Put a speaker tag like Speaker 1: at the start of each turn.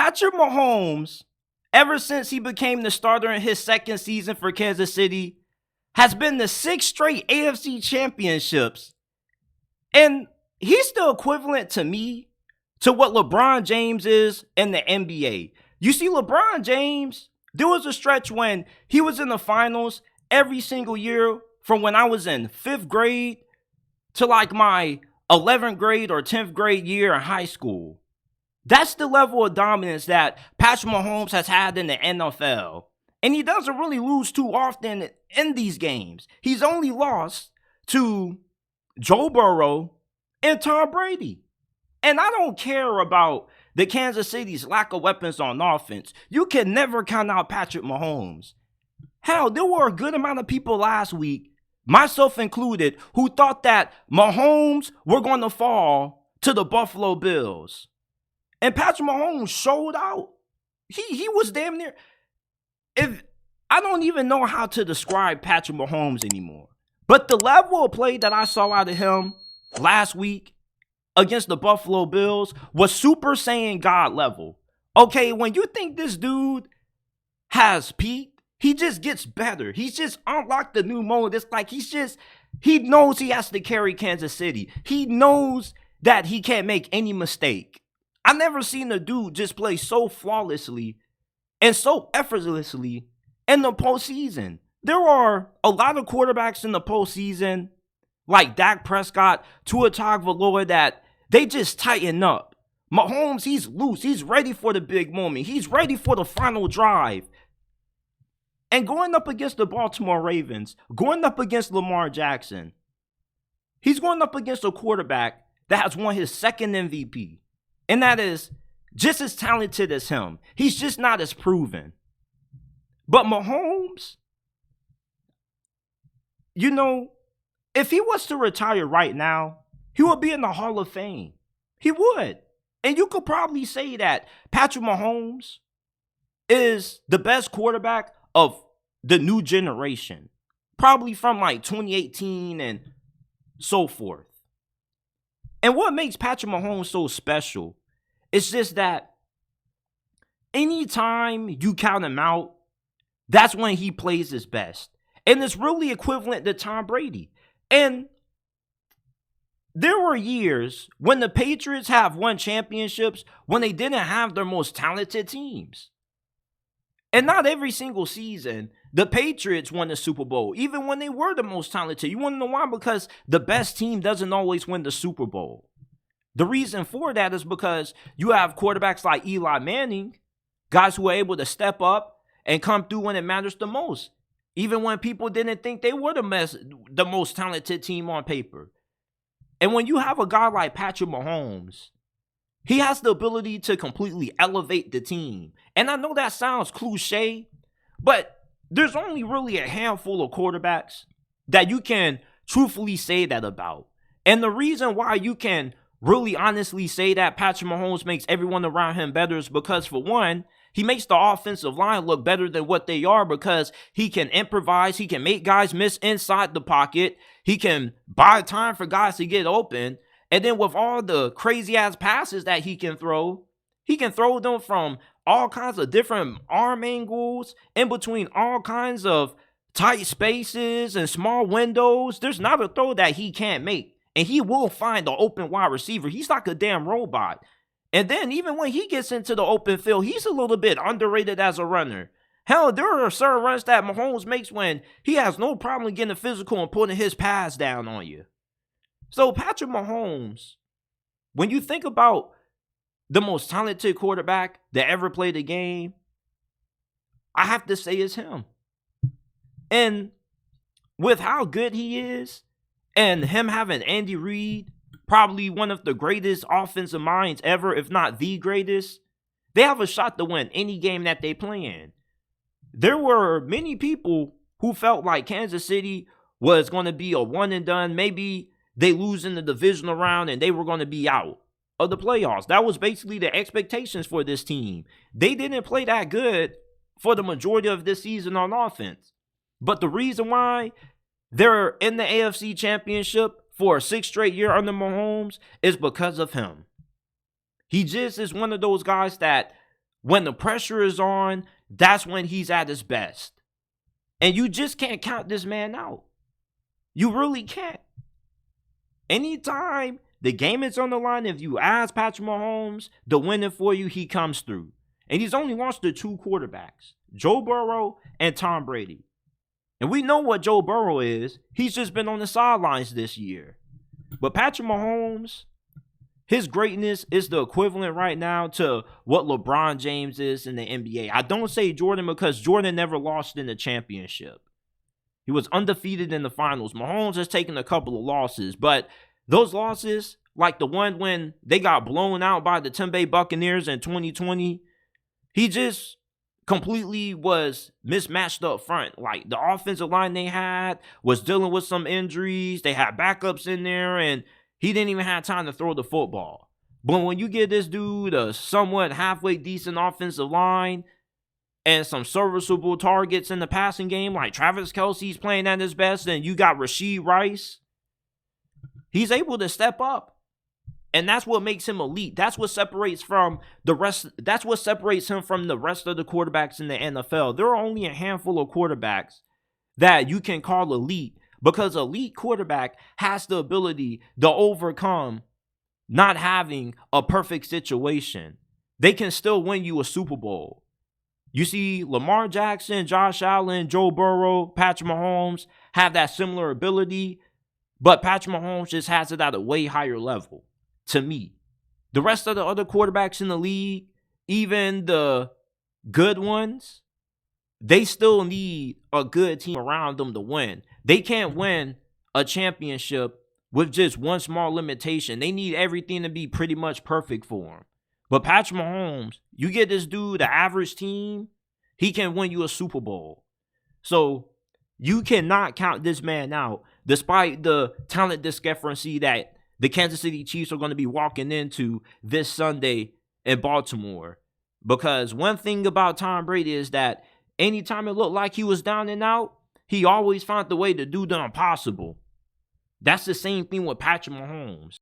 Speaker 1: Patrick Mahomes, ever since he became the starter in his second season for Kansas City, has been to 6 straight AFC championships. And he's still equivalent to me to what LeBron James is in the NBA. You see, LeBron James, there was a stretch when he was in the finals every single year from when I was in 5th grade to like my 11th grade or 10th grade year in high school. That's the level of dominance that Patrick Mahomes has had in the NFL. And he doesn't really lose too often in these games. He's only lost to Joe Burrow and Tom Brady. And I don't care about the Kansas City's lack of weapons on offense. You can never count out Patrick Mahomes. Hell, there were a good amount of people last week, myself included, who thought that Mahomes were going to fall to the Buffalo Bills. And Patrick Mahomes showed out. He was damn near. I don't even know how to describe Patrick Mahomes anymore. But the level of play that I saw out of him last week against the Buffalo Bills was Super Saiyan God level. Okay, when you think this dude has peaked, he just gets better. He's just unlocked the new mode. It's like he knows he has to carry Kansas City. He knows that he can't make any mistake. I've never seen a dude just play so flawlessly and so effortlessly in the postseason. There are a lot of quarterbacks in the postseason, like Dak Prescott, Tua Tagovailoa, that they just tighten up. Mahomes, he's loose. He's ready for the big moment. He's ready for the final drive. And going up against the Baltimore Ravens, going up against Lamar Jackson, he's going up against a quarterback that has won his second MVP. And that is just as talented as him. He's just not as proven. But Mahomes, you know, if he was to retire right now, he would be in the Hall of Fame. He would. And you could probably say that Patrick Mahomes is the best quarterback of the new generation. Probably from like 2018 and so forth. And what makes Patrick Mahomes so special is just that anytime you count him out, that's when he plays his best. And it's really equivalent to Tom Brady. And there were years when the Patriots have won championships when they didn't have their most talented teams. And not every single season, the Patriots won the Super Bowl, even when they were the most talented. You want to know why? Because the best team doesn't always win the Super Bowl. The reason for that is because you have quarterbacks like Eli Manning, guys who are able to step up and come through when it matters the most, even when people didn't think they were the most talented team on paper. And when you have a guy like Patrick Mahomes, he has the ability to completely elevate the team. And I know that sounds cliche, but there's only really a handful of quarterbacks that you can truthfully say that about. And the reason why you can really honestly say that Patrick Mahomes makes everyone around him better is because, for one, he makes the offensive line look better than what they are because he can improvise. He can make guys miss inside the pocket. He can buy time for guys to get open. And then with all the crazy-ass passes that he can throw them from all kinds of different arm angles, in between all kinds of tight spaces and small windows. There's not a throw that he can't make. And he will find the open wide receiver. He's like a damn robot. And then even when he gets into the open field, he's a little bit underrated as a runner. Hell, there are certain runs that Mahomes makes when he has no problem getting physical and putting his pass down on you. So Patrick Mahomes, when you think about the most talented quarterback that ever played the game, I have to say it's him. And with how good he is, and him having Andy Reid, probably one of the greatest offensive minds ever, if not the greatest, they have a shot to win any game that they play in. There were many people who felt like Kansas City was going to be a one and done. Maybe they lose in the divisional round and they were going to be out of the playoffs. That was basically the expectations for this team. They didn't play that good for the majority of this season on offense. But the reason why they're in the AFC Championship for a 6th straight year under Mahomes is because of him. He just is one of those guys that when the pressure is on, that's when he's at his best. And you just can't count this man out. You really can't. Anytime the game is on the line, if you ask Patrick Mahomes to win it for you, he comes through. And he's only lost to 2 quarterbacks, Joe Burrow and Tom Brady. And we know what Joe Burrow is. He's just been on the sidelines this year. But Patrick Mahomes, his greatness is the equivalent right now to what LeBron James is in the NBA. I don't say Jordan because Jordan never lost in the championship. He was undefeated in the finals. Mahomes has taken a couple of losses, but those losses, like the one when they got blown out by the Tampa Bay Buccaneers in 2020, he just completely was mismatched up front. Like, the offensive line they had was dealing with some injuries. They had backups in there, and he didn't even have time to throw the football. But when you get this dude a somewhat halfway decent offensive line and some serviceable targets in the passing game, like Travis Kelce's playing at his best, and you got Rashee Rice, he's able to step up. And that's what makes him elite. That's what separates from the rest. That's what separates him from the rest of the quarterbacks in the NFL. There are only a handful of quarterbacks that you can call elite, because elite quarterback has the ability to overcome not having a perfect situation. They can still win you a Super Bowl. You see, Lamar Jackson, Josh Allen, Joe Burrow, Patrick Mahomes have that similar ability, but Patrick Mahomes just has it at a way higher level. To me, the rest of the other quarterbacks in the league, even the good ones, they still need a good team around them to win. They can't win a championship with just one small limitation. They need everything to be pretty much perfect for them. But Patrick Mahomes, you get this dude, the average team, he can win you a Super Bowl. So you cannot count this man out, despite the talent discrepancy that the Kansas City Chiefs are going to be walking into this Sunday in Baltimore. Because one thing about Tom Brady is that anytime it looked like he was down and out, he always found the way to do the impossible. That's the same thing with Patrick Mahomes.